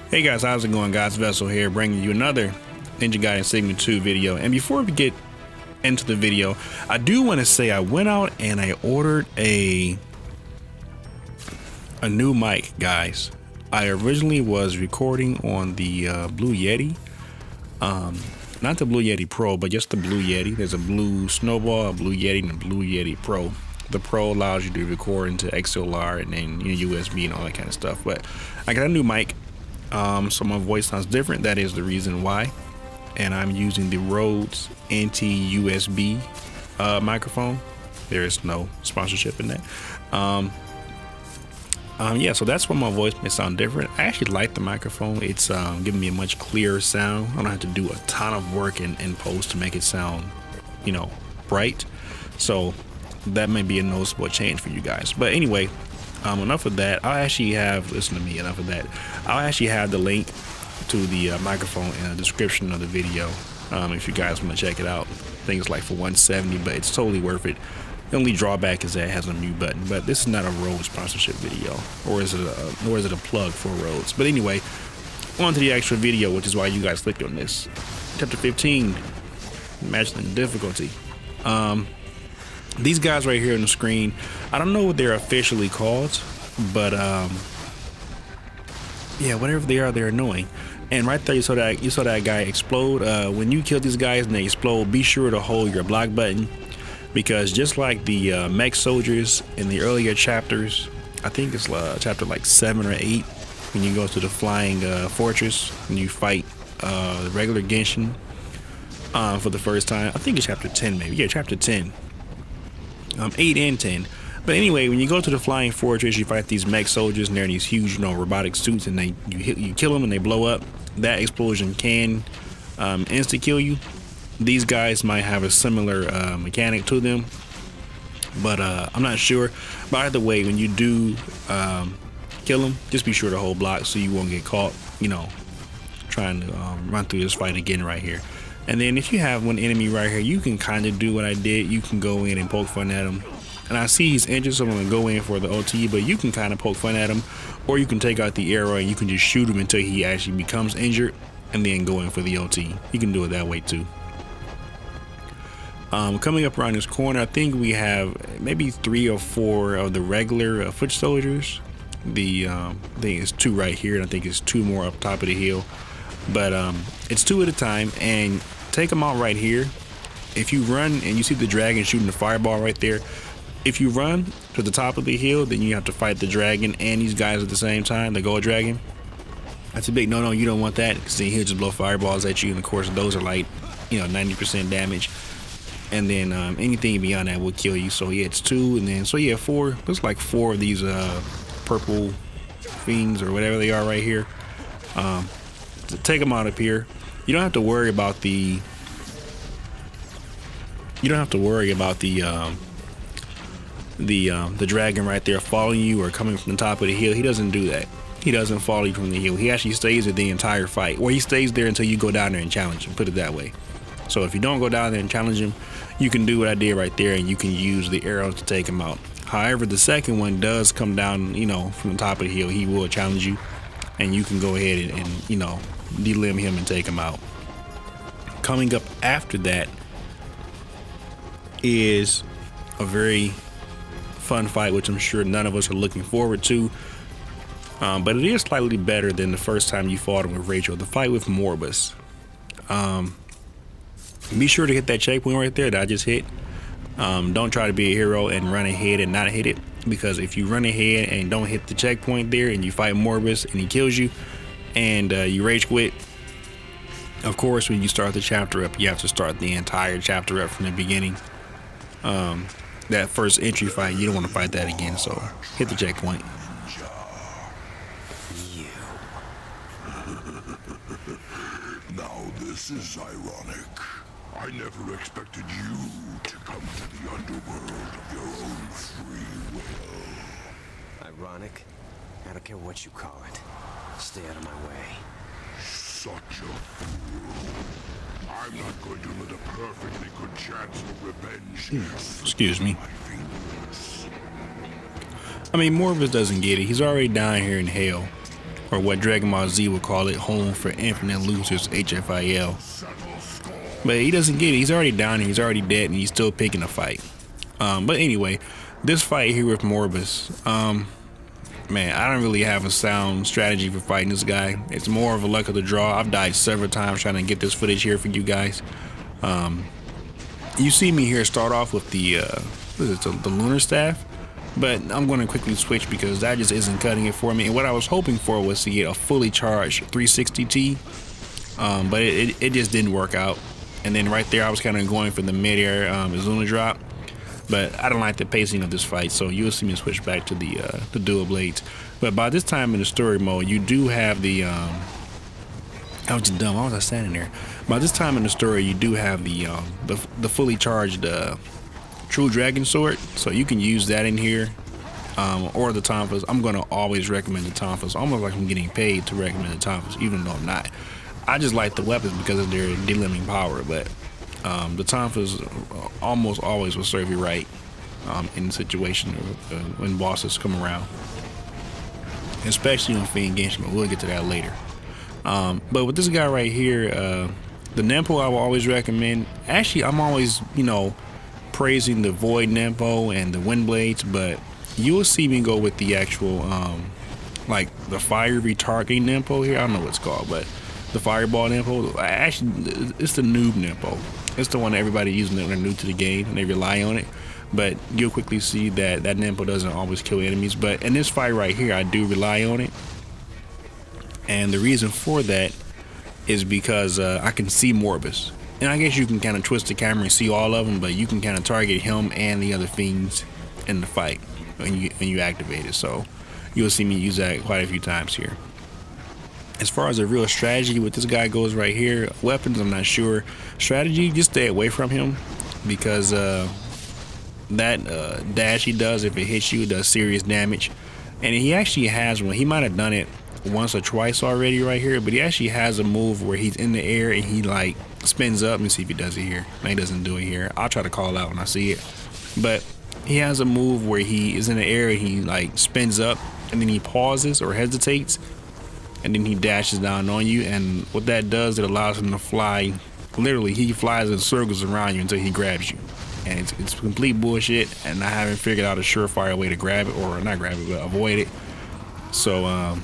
Hey guys, how's it going? God's Vessel here, bringing you another Ninja Gaiden Sigma 2 video. And before we get into the video, I do want to say I went out and I ordered a new mic, guys. I originally was recording on the Blue Yeti, not the Blue Yeti Pro, but just the Blue Yeti. There's a Blue Snowball, a Blue Yeti, and a Blue Yeti Pro. The Pro allows you to record into XLR and then USB and all that kind of stuff. But I got a new mic. So my voice sounds different. That is the reason why. And I'm using the Rhodes NT-USB microphone. There is no sponsorship in that. Yeah, so that's why my voice may sound different. I actually like the microphone. It's giving me a much clearer sound. I don't have to do a ton of work in post to make it sound, bright. So that may be a noticeable change for you guys. But anyway, enough of that. Listen to me, enough of that. I'll actually have the link to the microphone in the description of the video if you guys want to check it out. I think it's like for $170, but it's totally worth it. The only drawback is that it has a mute button, but this is not a Rhodes sponsorship video, or is it a plug for Rhodes. But anyway, on to the actual video, which is why you guys clicked on this. Chapter 15, Imagining Difficulty. These guys right here on the screen, I don't know what they're officially called, but yeah, whatever they are, they're annoying. And right there, you saw that guy explode. When you kill these guys and they explode, be sure to hold your block button, because just like the mech soldiers in the earlier chapters, I think it's chapter like 7 or 8, when you go to the flying fortress and you fight the regular Genshin for the first time. I think it's chapter 10, maybe. Yeah, chapter 10. 8 and 10. But anyway, when you go to the flying fortress, you fight these mech soldiers and they're in these huge, robotic suits, and you kill them and they blow up. That explosion can insta kill you. These guys might have a similar mechanic to them, but I'm not sure. But either way, when you do kill them, just be sure to hold block so you won't get caught, trying to run through this fight again right here. And then if you have one enemy right here, you can kind of do what I did. You can go in and poke fun at him. And I see he's injured, so I'm going to go in for the OT, but you can kind of poke fun at him, or you can take out the arrow and you can just shoot him until he actually becomes injured and then go in for the OT. You can do it that way too. Coming up around this corner, I think we have maybe 3 or 4 of the regular foot soldiers. I think it's 2 right here, and I think it's 2 more up top of the hill. But it's 2 at a time, and take them out right here. If you run and you see the dragon shooting the fireball right there, if you run to the top of the hill, then you have to fight the dragon and these guys at the same time, the gold dragon. That's a big no, you don't want that, because then he'll just blow fireballs at you, and of course those are like 90% damage, and then anything beyond that will kill you. So yeah, it's 2, and then 4. Looks like 4 of these purple fiends or whatever they are right here. To take them out up here, you don't have to worry about the dragon right there following you or coming from the top of the hill. He doesn't do that. He doesn't follow you from the hill. He actually stays there the entire fight, or he stays there until you go down there and challenge him, put it that way. So if you don't go down there and challenge him, you can do what I did right there, and you can use the arrows to take him out. However, the second one does come down, from the top of the hill. He will challenge you, and you can go ahead and delimb him and take him out. Coming up after that is a very fun fight, which I'm sure none of us are looking forward to, but it is slightly better than the first time you fought him with Rachel, the fight with Morbus. Be sure to hit that checkpoint right there that I just hit. Don't try to be a hero and run ahead and not hit it, because if you run ahead and don't hit the checkpoint there and you fight Morbus and he kills you and you rage quit, of course when you start the chapter up, you have to start the entire chapter up from the beginning. That first entry fight, you don't want to fight that again, so hit the checkpoint. Now this is ironic. I never expected you to come to the underworld of your own free will. Ironic? I don't care what you call it. Stay out of my way. Such a fool. I'm not going to let a perfectly good chance of revenge. Excuse me. I mean, Morvis doesn't get it. He's already down here in hell. or what Dragon Ball Z would call it, home for infinite losers, HFIL. But he doesn't get it. He's already down here. He's already dead, and he's still picking a fight. But anyway, this fight here with Morbus, man, I don't really have a sound strategy for fighting this guy. It's more of a luck of the draw. I've died several times trying to get this footage here for you guys. You see me here start off with the the lunar staff, but I'm going to quickly switch because that just isn't cutting it for me. And what I was hoping for was to get a fully charged 360T, but it just didn't work out. And then right there, I was kind of going for the mid-air Izuna drop, but I don't like the pacing of this fight, so you'll see me switch back to the dual blades. But by this time in the story mode, you do have the I was just dumb. Why was I standing there? By this time in the story, you do have the fully charged True Dragon Sword, so you can use that in here, or the Tonfas. I'm gonna always recommend the Tonfas, almost like I'm getting paid to recommend the Tonfas, even though I'm not. I just like the weapons because of their delimiting power, but the Tonfas almost always will serve you right in the situation when bosses come around, especially on Fiend Genshin, but we'll get to that later. But with this guy right here, the Nempo I will always recommend. Actually, I'm always, praising the Void Nempo and the Wind Blades, but you'll see me go with the actual, like the Fire Retargeting Nempo here. I don't know what it's called, but the Fireball Nempo. Actually, it's the Noob Nempo. It's the one that everybody uses when they're new to the game and they rely on it. But you'll quickly see that Nempo doesn't always kill enemies. But in this fight right here, I do rely on it. And the reason for that is because I can see Morbus. And I guess you can kind of twist the camera and see all of them, but you can kind of target him and the other fiends in the fight when you activate it. So you'll see me use that quite a few times here. As far as a real strategy with this guy goes right here, weapons, I'm not sure. Strategy, just stay away from him because that dash he does, if it hits you, it does serious damage. And he actually has one. He might have done it once or twice already right here, but he actually has a move where he's in the air and he like spins up. Let me see if he does it here. No, he doesn't do it here. I'll try to call out when I see it. But he has a move where he is in the air and he like spins up and then he pauses or hesitates and then he dashes down on you, and what that does, it allows him to fly. Literally, he flies in circles around you until he grabs you, and it's complete bullshit, and I haven't figured out a surefire way to grab it, or not grab it, but avoid it. So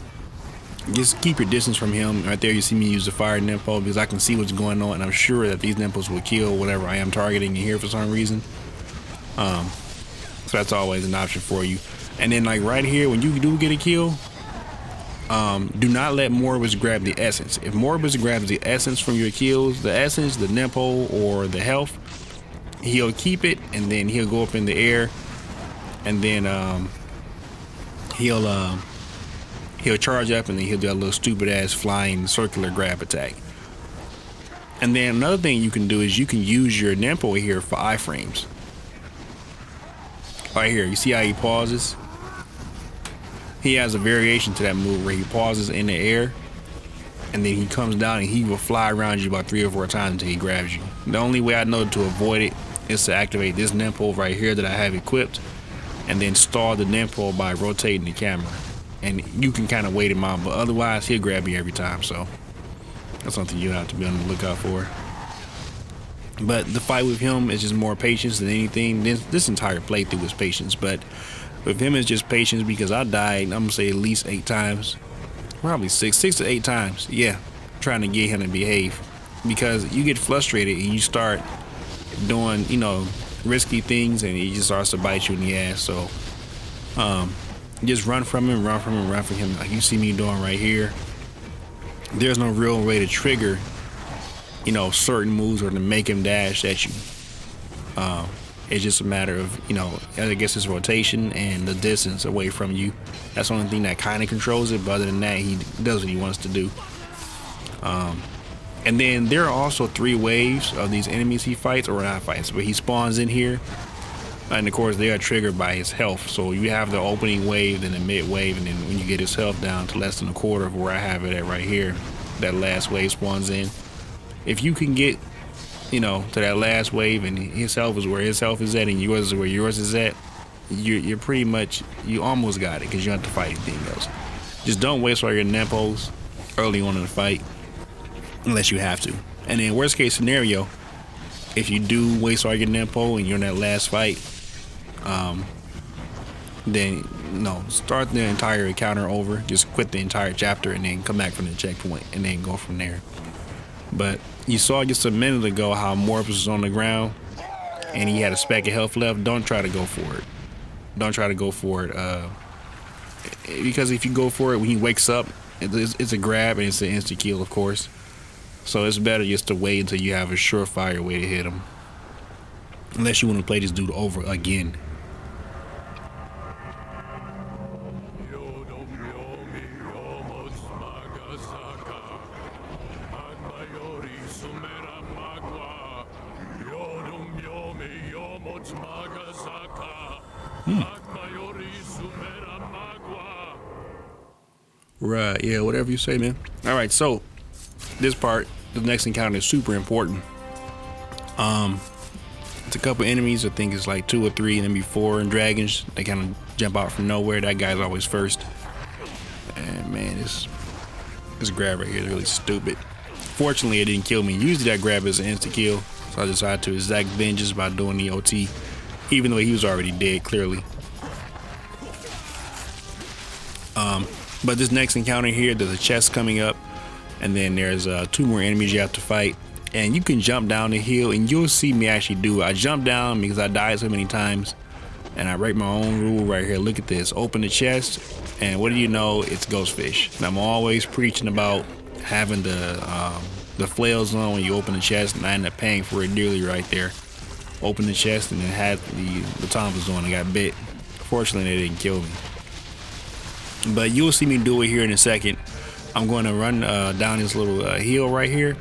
just keep your distance from him. Right there you see me use the Fire Nempo because I can see what's going on, and I'm sure that these Nempos will kill whatever I am targeting in here for some reason. So that's always an option for you. And then like right here, when you do get a kill, do not let Morbus grab the essence. If Morbus grabs the essence from your kills, the essence, the Nempo, or the health, he'll keep it, and then he'll go up in the air, and then he'll charge up, and then he'll do a little stupid ass flying circular grab attack. And then another thing you can do is you can use your Nempo here for iframes. Right here, you see how he pauses? He has a variation to that move where he pauses in the air and then he comes down and he will fly around you about 3 or 4 times until he grabs you. The only way I know to avoid it is to activate this Nempo right here that I have equipped and then stall the Nempo by rotating the camera. And you can kind of wait him out, but otherwise he'll grab you every time. So that's something you have to be on the lookout for. But the fight with him is just more patience than anything. This entire playthrough is patience, but with him it's just patience because I died, I'm gonna say at least 8 times. Probably 6 to 8 times. Yeah, trying to get him to behave. Because you get frustrated and you start doing, risky things and he just starts to bite you in the ass. So just run from him like you see me doing right here. There's no real way to trigger certain moves or to make him dash at you. It's just a matter of I guess his rotation and the distance away from you. That's the only thing that kind of controls it, but other than that he does what he wants to do. And then there are also 3 waves of these enemies he fights, or not fights, but he spawns in here, and of course they are triggered by his health. So you have the opening wave, then the mid wave, and then when you get his health down to less than a quarter of where I have it at right here, that last wave spawns in. If you can get to that last wave and his health is where his health is at and yours is where yours is at, you're pretty much, you almost got it because you don't have to fight anything else. Just don't waste all your nempos early on in the fight unless you have to. And then worst case scenario, if you do waste all your nempo and you're in that last fight, then no, start the entire encounter over. Just quit the entire chapter and then come back from the checkpoint and then go from there. But you saw just a minute ago how Morpheus was on the ground and he had a speck of health left. Don't try to go for it. Don't try to go for it. Because if you go for it when he wakes up, it's a grab and it's an instant kill, of course. So it's better just to wait until you have a surefire way to hit him. Unless you want to play this dude over again. Right, yeah, whatever you say, man. All right, so this part, the next encounter is super important. It's a couple enemies. I think it's like 2 or 3, and then 4 and dragons. They kind of jump out from nowhere. That guy's always first. And man, this grab right here is really stupid. Fortunately, it didn't kill me. Usually that grab is an instant kill, so I decided to exact vengeance by doing the OT, even though he was already dead, clearly. But this next encounter here, there's a chest coming up, and then there's 2 more enemies you have to fight. And you can jump down the hill, and you'll see me actually do it. I jump down because I died so many times, and I break my own rule right here. Look at this. Open the chest, and what do you know? It's ghostfish. And I'm always preaching about having the flails on when you open the chest, and I end up paying for it dearly right there. Open the chest, and it had the tompers on. I got bit. Fortunately, they didn't kill me. But you'll see me do it here in a second. I'm going to run down this little hill right here,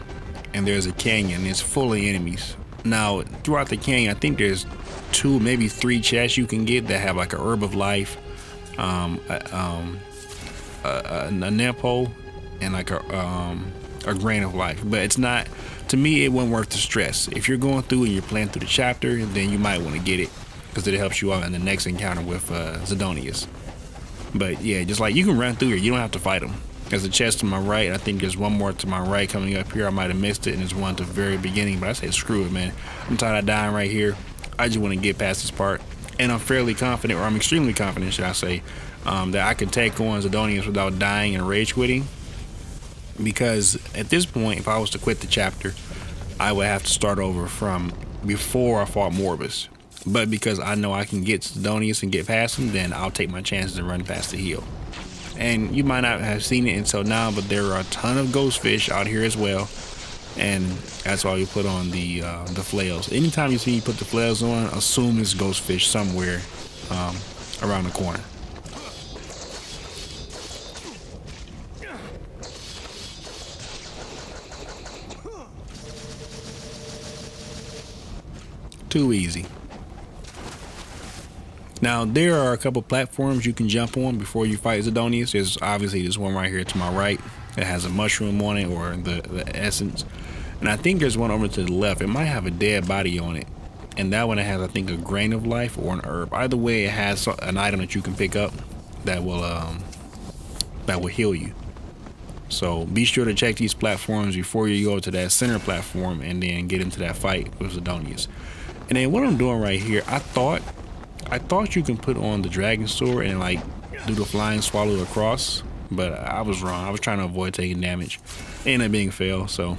and there's a canyon. It's full of enemies. Now, throughout the canyon, I think there's 2, maybe 3 chests you can get that have like a herb of life, a Nepo, and like a grain of life. But it's not, to me, it wasn't worth the stress. If you're going through and you're playing through the chapter, then you might want to get it because it helps you out in the next encounter with Zidonius. But yeah, just like you can run through here, you don't have to fight them. There's a chest to my right. I think there's one more to my right coming up here. I might have missed it, and there's one at the very beginning, but I said screw it, man. I'm tired of dying right here. I just want to get past this part. And I'm fairly confident, or I'm extremely confident, should I say, that I can take on Zidonius without dying and rage quitting. Because at this point, if I was to quit the chapter, I would have to start over from before I fought Morbus. But because I know I can get Zidonius and get past him, then I'll take my chances and run past the hill. And you might not have seen it until now, but there are a ton of ghost fish out here as well. And that's why you put on the flails. Anytime you see me put the flails on, assume it's ghost fish somewhere around the corner. Too easy. Now, there are a couple platforms you can jump on before you fight Zidonius. There's obviously this one right here to my right that has a mushroom on it, or the essence. And I think there's one over to the left. It might have a dead body on it. And that one has, I think, a grain of life or an herb. Either way, it has an item that you can pick up that will heal you. So be sure to check these platforms before you go to that center platform and then get into that fight with Zidonius. And then what I'm doing right here, I thought you can put on the dragon sword and like do the flying swallow across, but I was wrong. I was trying to avoid taking damage. It ended up being fail. So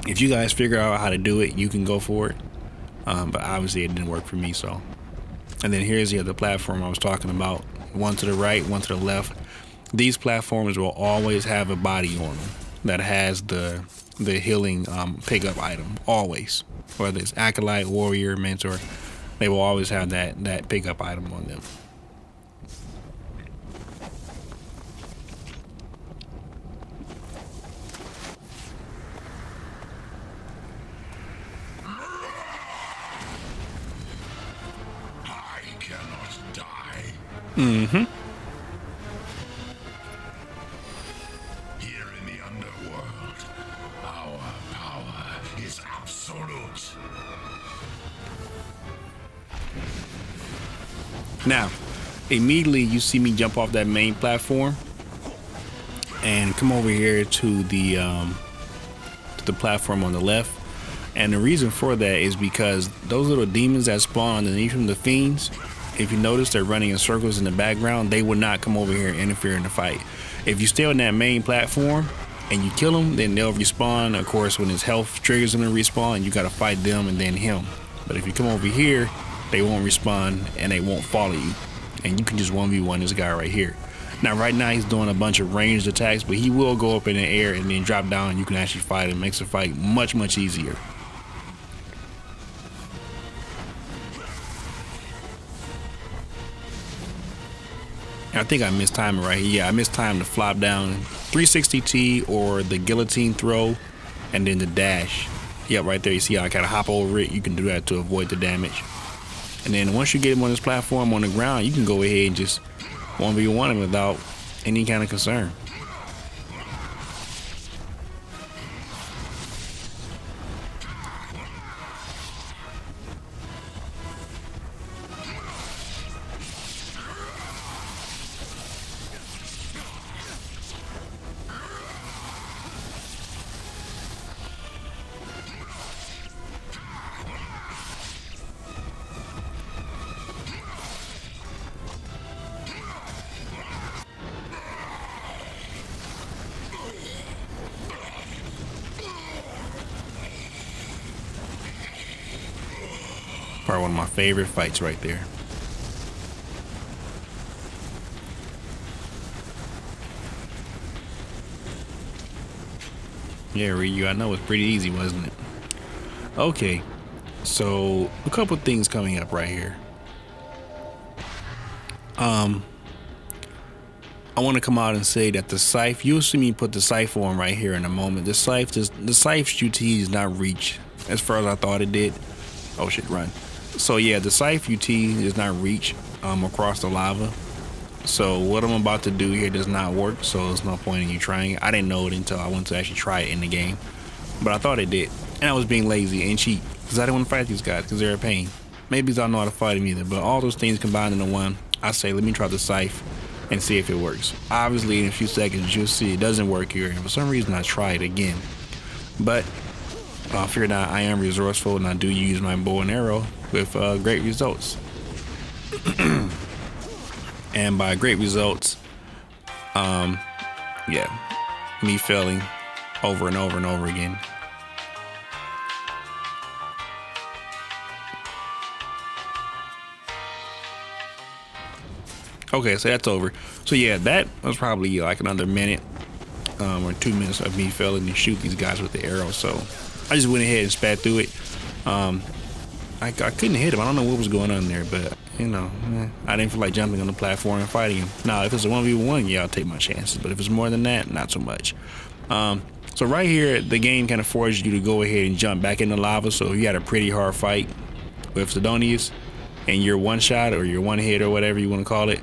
if you guys figure out how to do it, you can go for it. But obviously it didn't work for me. So, and then here's the other platform I was talking about. One to the right, one to the left. These platforms will always have a body on them that has the healing pickup item, always. Whether it's Acolyte, Warrior, Mentor, they will always have that pickup item on them. I cannot die. Mm-hmm. Here in the underworld, our power is absolute. Now, immediately you see me jump off that main platform. and come over here to the platform on the left. And the reason for that is because those little demons that spawn underneath them, the fiends, if you notice, they're running in circles in the background. They will not come over here and interfere in the fight. If you stay on that main platform and you kill them, then they'll respawn. Of course, when his health triggers them to respawn, you got to fight them and then him. But if you come over here, they won't respawn and they won't follow you. And you can just 1v1 this guy right here. Now, right now, he's doing a bunch of ranged attacks, but he will go up in the air and then drop down, and you can actually fight him. Makes the fight much, much easier. I think I missed timing right here. Yeah, I missed time to flop down 360T or the guillotine throw and then the dash. Yep, right there. You see how I kind of hop over it? You can do that to avoid the damage. And then once you get him on this platform on the ground, you can go ahead and just 1v1 him without any kind of concern. Probably one of my favorite fights right there. Yeah, Ryu, I know it's pretty easy, wasn't it? Okay, so a couple things coming up right here. I want to come out and say that the scythe, you'll see me put the scythe on right here in a moment. The scythe's UT does not reach as far as I thought it did. Oh shit, run. So yeah, the scythe UT does not reach across the lava. So what I'm about to do here does not work, so there's no point in you trying it. I didn't know it until I went to actually try it in the game, but I thought it did. And I was being lazy and cheap because I didn't want to fight these guys because they're a pain. Maybe because I don't know how to fight them either, but all those things combined into one, I say let me try the scythe and see if it works. Obviously in a few seconds you'll see it doesn't work here, and for some reason I try it again. But fear not, I am resourceful and I do use my bow and arrow with great results. And by great results, yeah, me failing over and over and over again. Okay, so that's over. So yeah, that was probably like another minute or 2 minutes of me failing to shoot these guys with the arrow. So I just went ahead and spat through it. I couldn't hit him. I don't know what was going on there, but you know, I didn't feel like jumping on the platform and fighting him. Now, if it's a 1v1, yeah, I'll take my chances. But if it's more than that, not so much. So right here, the game kind of forces you to go ahead and jump back in the lava. So if you had a pretty hard fight with Sidonius and you're one shot or you're one hit or whatever you want to call it,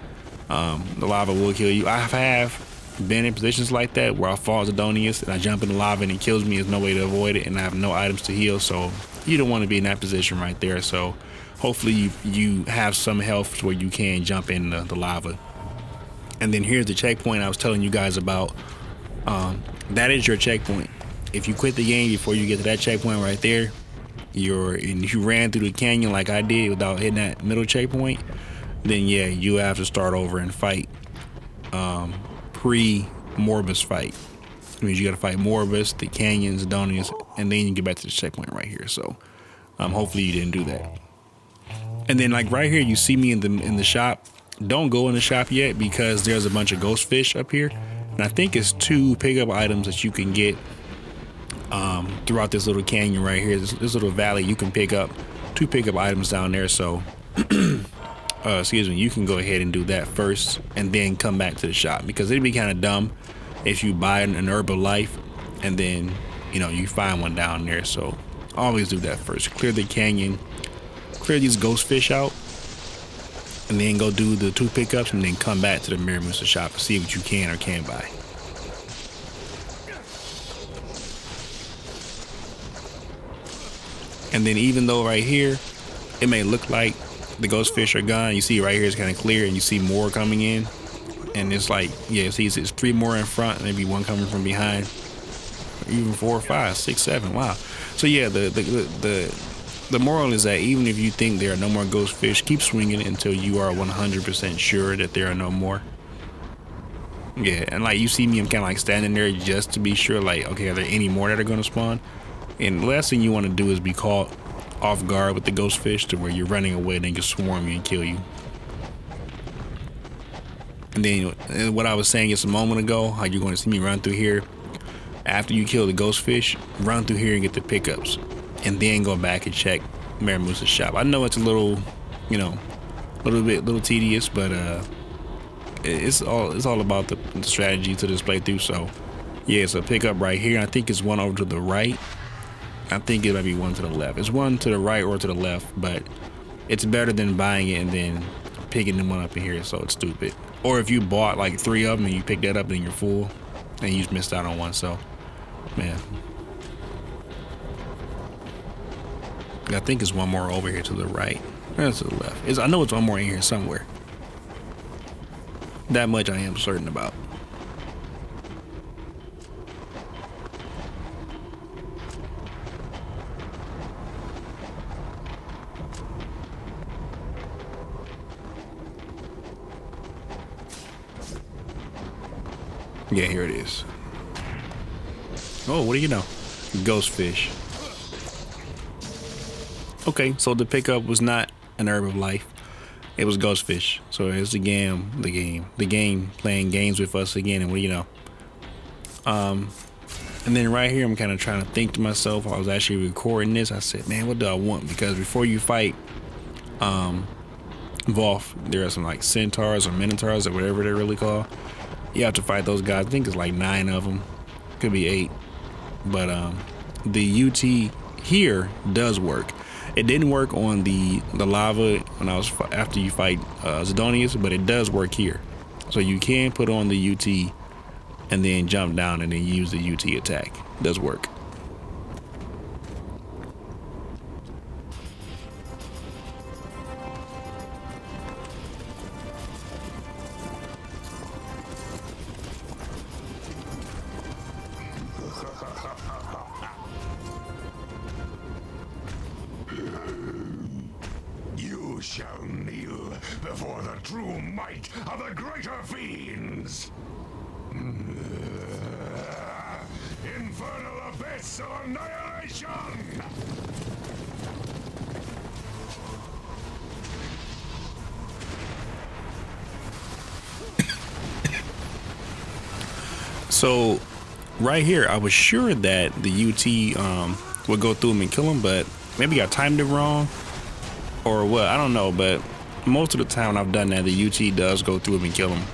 the lava will kill you. I have been in positions like that where I fall Sidonius and I jump in the lava and it kills me. There's no way to avoid it and I have no items to heal. So you don't want to be in that position right there. So hopefully you have some health where you can jump in the lava. And then here's the checkpoint I was telling you guys about. That is your checkpoint. If you quit the game before you get to that checkpoint right there, and if you ran through the canyon like I did without hitting that middle checkpoint, then yeah, you have to start over and fight pre-Morbus fight. It means you got to fight Morbus, the canyons, Sidonius, and then you get back to the checkpoint right here. So hopefully you didn't do that. And then like right here, you see me in the shop. Don't go in the shop yet because there's a bunch of ghost fish up here. And I think it's 2 pickup items that you can get throughout this little canyon right here. This little valley, you can pick up 2 pickup items down there. So, excuse me, you can go ahead and do that first and then come back to the shop, because it'd be kind of dumb if you buy an Herbal Life and then, you know, you find one down there. So always do that first. Clear the canyon, clear these ghost fish out, and then go do the 2 pickups and then come back to the Mirror Mr. shop and see what you can or can't buy. And then even though right here it may look like the ghost fish are gone, you see right here it's kind of clear and you see more coming in, and it's like, yeah, see, it's 3 more in front, maybe 1 coming from behind, even 4, 5, 6, 7. Wow. So yeah, the moral is that even if you think there are no more ghost fish, keep swinging until you are 100% sure that there are no more. Yeah, and like you see me, I'm kind of like standing there just to be sure, like, okay, are there any more that are going to spawn? And the last thing you want to do is be caught off guard with the ghost fish to where you're running away and they can swarm you and kill you. And then what I was saying just a moment ago, how you're going to see me run through here. After you kill the ghost fish, run through here and get the pickups, and then go back and check Mary Moose's shop. I know it's a little, you know, a little tedious, but it's all about the strategy to this playthrough. So yeah, it's a pickup right here. I think it's one over to the right. I think it might be one to the left. It's one to the right or to the left, but it's better than buying it and then picking them one up in here. So it's stupid. Or if you bought like 3 of them and you pick that up, then you're full and you just missed out on one. So man, I think it's one more over here to the right. That's to the left. I know it's one more in here somewhere. That much I am certain about. Yeah, here it is. Oh, what do you know? Ghost fish. Okay, so the pickup was not an herb of life. It was ghost fish. So it's the game playing games with us again. And what do you know? And then right here, I'm kind of trying to think to myself while I was actually recording this. I said, man, what do I want? Because before you fight Volf, there are some like centaurs or minotaurs or whatever they're really called. You have to fight those guys. I think it's like 9 of them. Could be 8. But the UT here does work. It didn't work on the lava when I was after you fight Zidonius, but it does work here. So you can put on the UT and then jump down and then use the UT attack. It does work. You shall kneel before the true might of the greater fiends. Infernal abyss of annihilation! So right here, I was sure that the UT would go through him and kill him, but maybe I timed it wrong or what, I don't know. But most of the time I've done that, the UT does go through him and kill him.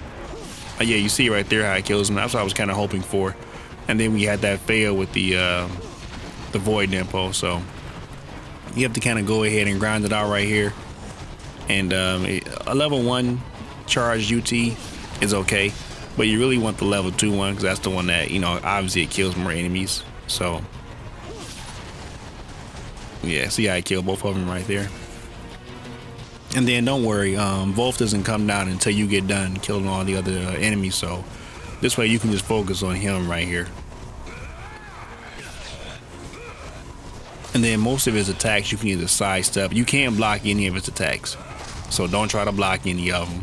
Yeah, you see right there how it kills him. That's what I was kind of hoping for. And then we had that fail with the void depot. So you have to kind of go ahead and grind it out right here. And a level 1 charged UT is okay, but you really want the level 2 one, because that's the one that, you know, obviously it kills more enemies. So yeah, see how I killed both of them right there. And then don't worry, Volf doesn't come down until you get done killing all the other enemies. So this way you can just focus on him right here. And then most of his attacks you can either sidestep. You can't block any of his attacks, so don't try to block any of them,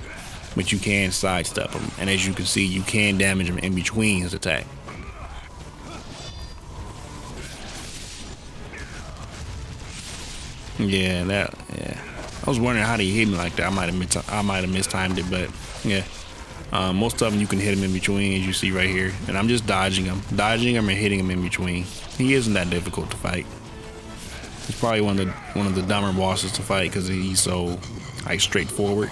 but you can sidestep them. And as you can see, you can damage him in between his attack. Yeah, I was wondering how he hit me like that. I might have mistimed it, but yeah. Most of them you can hit him in between, as you see right here. And I'm just dodging him and hitting him in between. He isn't that difficult to fight. He's probably one of the dumber bosses to fight because he's so like straightforward.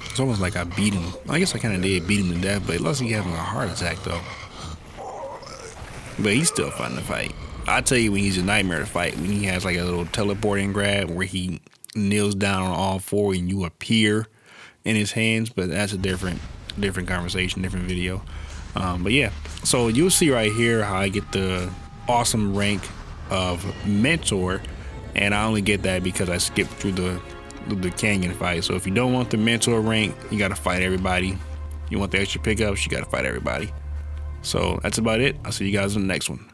It's almost like I beat him. I guess I kind of did beat him to death, but it looks like he's having a heart attack though. But he's still fun to fight. I tell you when he's a nightmare to fight, when he has like a little teleporting grab where he kneels down on all 4 and you appear in his hands. But that's a different conversation, different video. But yeah, so you'll see right here how I get the awesome rank of Mentor, and I only get that because I skipped through the canyon fight. So if you don't want the mentor rank, you gotta fight everybody. You want the extra pickups, you gotta fight everybody. So that's about it. I'll see you guys in the next one.